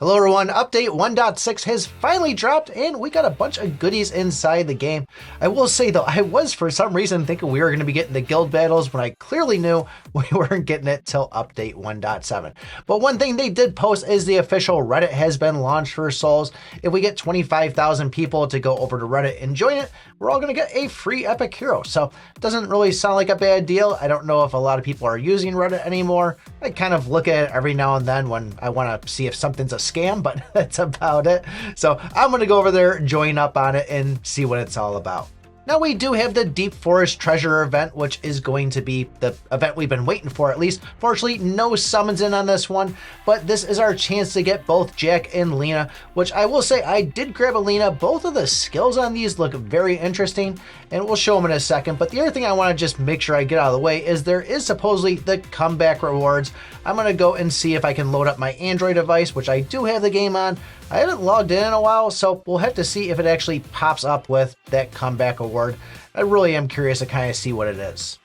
Hello everyone, update 1.6 has finally dropped and we got a bunch of goodies inside the game. I will say though, I was for some reason thinking we were going to be getting the guild battles when I clearly knew we weren't getting it till update 1.7. But one thing they did post is the official Reddit has been launched for Souls. If we get 25,000 people to go over to Reddit and join it, we're all going to get a free epic hero. So it doesn't really sound like a bad deal. I don't know if a lot of people are using Reddit anymore. I kind of look at it every now and then when I want to see if something's a scam, but that's about it. So I'm going to go over there, join up on it, and see what it's all about. Now we do have the Deep Forest Treasure event, which is going to be the event we've been waiting for at least. Fortunately, no summons in on this one, but this is our chance to get both Jack and Lena, which I will say I did grab a Lena. Both of the skills on these look very interesting, and we'll show them in a second. But the other thing I want to just make sure I get out of the way is there is supposedly the comeback rewards. I'm going to go and see if I can load up my Android device, which I do have the game on. I haven't logged in a while, so we'll have to see if it actually pops up with that comeback award. I really am curious to kind of see what it is.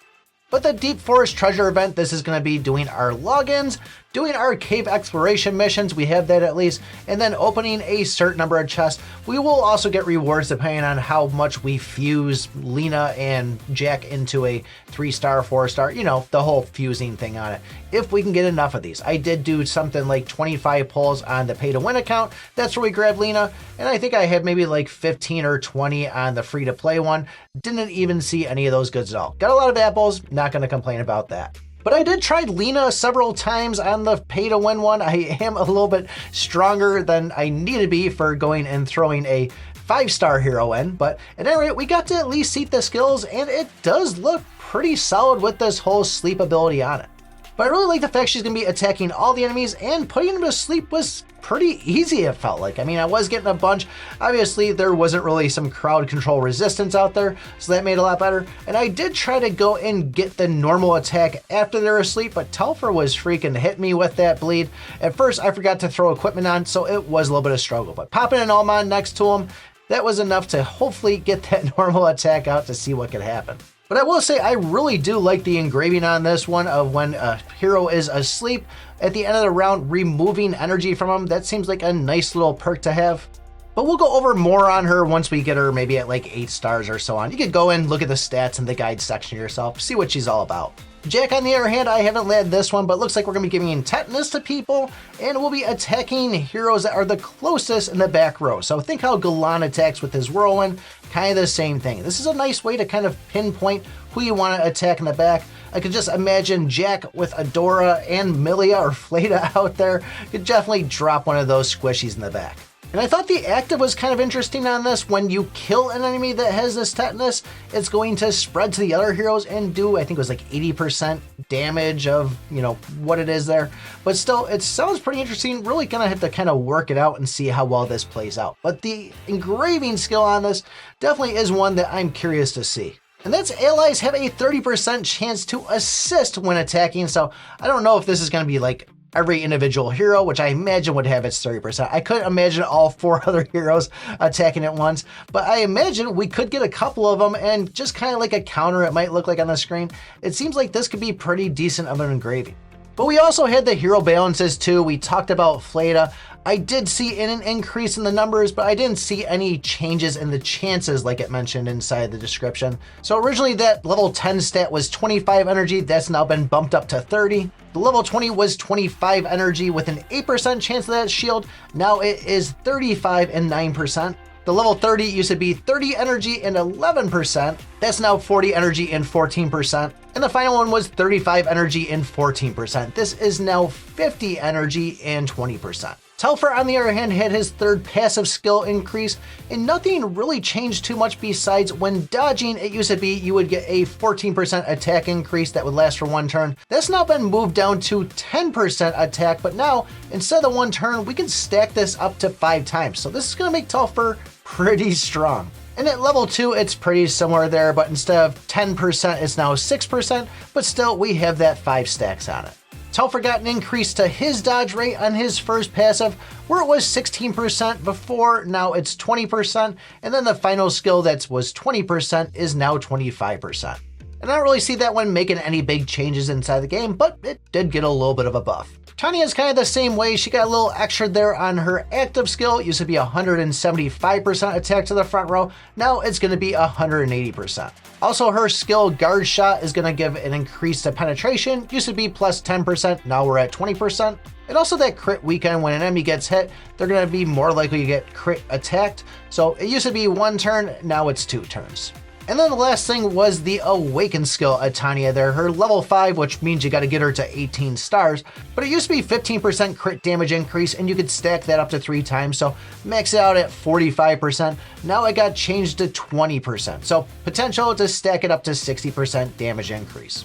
But the Deep Forest Treasure event, this is going to be doing our logins, doing our cave exploration missions, we have that at least, and then opening a certain number of chests. We will also get rewards depending on how much we fuse Lena and Jack into a 3-star, 4-star, you know, the whole fusing thing on it. If we can get enough of these. I did do something like 25 pulls on the pay to win account. That's where we grabbed Lena. And I think I had maybe like 15 or 20 on the free to play one. Didn't even see any of those goods at all. Got a lot of apples, not going to complain about that. But I did try Lena several times on the pay to win one. I am a little bit stronger than I need to be for going and throwing a 5-star hero in. But at any rate, we got to at least see the skills, and it does look pretty solid with this whole sleep ability on it. But I really like the fact she's going to be attacking all the enemies, and putting them to sleep was pretty easy, it felt like. I mean, I was getting a bunch. Obviously, there wasn't really some crowd control resistance out there, so that made it a lot better. And I did try to go and get the normal attack after they're asleep, but Telfer was freaking hit me with that bleed. At first, I forgot to throw equipment on, so it was a little bit of a struggle. But popping an Almond next to him, that was enough to hopefully get that normal attack out to see what could happen. But I will say I really do like the engraving on this one of when a hero is asleep, at the end of the round removing energy from him. That seems like a nice little perk to have. But we'll go over more on her once we get her maybe at like 8 stars or so on. You could go and look at the stats in the guide section yourself, see what she's all about. Jack, on the other hand, I haven't led this one, but looks like we're going to be giving tetanus to people, and we'll be attacking heroes that are the closest in the back row. So think how Galan attacks with his whirlwind, kind of the same thing. This is a nice way to kind of pinpoint who you want to attack in the back. I could just imagine Jack with Adora and Milia or Fleta out there. Could definitely drop one of those squishies in the back. And I thought the active was kind of interesting on this. When you kill an enemy that has this tetanus, it's going to spread to the other heroes and do, I think it was like 80% damage of, you know, what it is there. But still, it sounds pretty interesting. Really gonna have to kind of work it out and see how well this plays out. But the engraving skill on this definitely is one that I'm curious to see. And that's allies have a 30% chance to assist when attacking. So I don't know if this is gonna be like every individual hero, which I imagine would have its 30%. I couldn't imagine all 4 other heroes attacking at once, but I imagine we could get a couple of them and just kind of like a counter it might look like on the screen. It seems like this could be pretty decent of an engraving. But we also had the hero balances too. We talked about Fleta. I did see an increase in the numbers, but I didn't see any changes in the chances like it mentioned inside the description. So originally that level 10 stat was 25 energy. That's now been bumped up to 30. The level 20 was 25 energy with an 8% chance of that shield. Now it is 35 and 9%. The level 30 used to be 30 energy and 11%. That's now 40 energy and 14%. And the final one was 35 energy and 14%. This is now 50 energy and 20%. Telfer, on the other hand, had his 3rd passive skill increase, and nothing really changed too much besides when dodging, it used to be you would get a 14% attack increase that would last for 1 turn. That's now been moved down to 10% attack, but now, instead of 1 turn, we can stack this up to 5 times. So this is going to make Telfer pretty strong. And at level 2, it's pretty similar there, but instead of 10%, it's now 6%, but still we have that 5 stacks on it. Telfer got an increase to his dodge rate on his first passive, where it was 16% before, now it's 20%, and then the final skill that was 20% is now 25%. And I don't really see that one making any big changes inside the game, but it did get a little bit of a buff. Tanya's kind of the same way. She got a little extra there on her active skill. It used to be 175% attack to the front row. Now it's going to be 180%. Also, her skill guard shot is going to give an increase to penetration. Used to be plus 10%. Now we're at 20%. And also that crit weekend, when an enemy gets hit, they're going to be more likely to get crit attacked. So it used to be 1 turn. Now it's 2 turns. And then the last thing was the Awaken skill at Tanya there, her level 5, which means you got to get her to 18 stars. But it used to be 15% crit damage increase, and you could stack that up to 3 times, so max it out at 45%. Now it got changed to 20%, so potential to stack it up to 60% damage increase.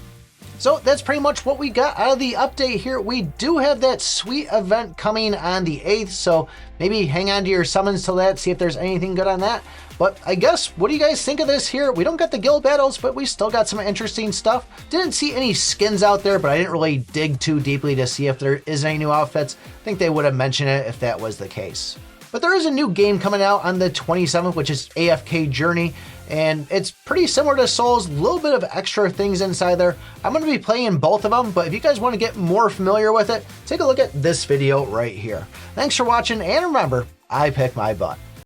So that's pretty much what we got out of the update here. We do have that sweet event coming on the 8th, so maybe hang on to your summons till that, see if there's anything good on that. But I guess, what do you guys think of this here? We don't got the guild battles, but we still got some interesting stuff. Didn't see any skins out there, but I didn't really dig too deeply to see if there is any new outfits. I think they would have mentioned it if that was the case. But there is a new game coming out on the 27th, which is AFK Journey, and it's pretty similar to Souls, a little bit of extra things inside there. I'm going to be playing both of them, but if you guys want to get more familiar with it, take a look at this video right here. Thanks for watching, and remember, I pick my butt.